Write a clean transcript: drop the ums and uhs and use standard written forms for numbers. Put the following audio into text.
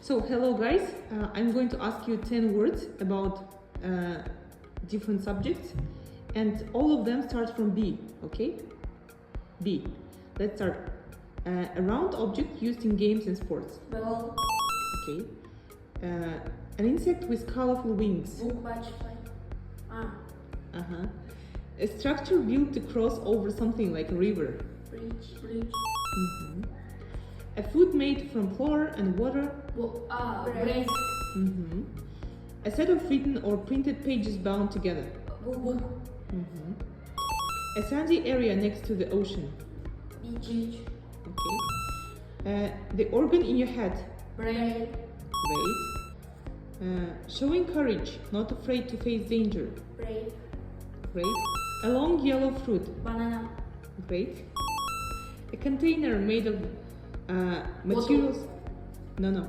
So, hello guys, I'm going to ask you 10 words about different subjects, and all of them start from B, okay? B. Let's start. A round object used in games and sports. Ball. Okay. An insect with colorful wings. Book, butterfly. A structure built to cross over something like a river. Bridge. A food made from flour and water. Bread. A set of written or printed pages bound together. Book. A sandy area next to the ocean. Beach. Okay. The organ in your head. Brain. Great. Showing courage, not afraid to face danger. Brave. Great. A long yellow fruit. Banana. Great. A container made of materials. No.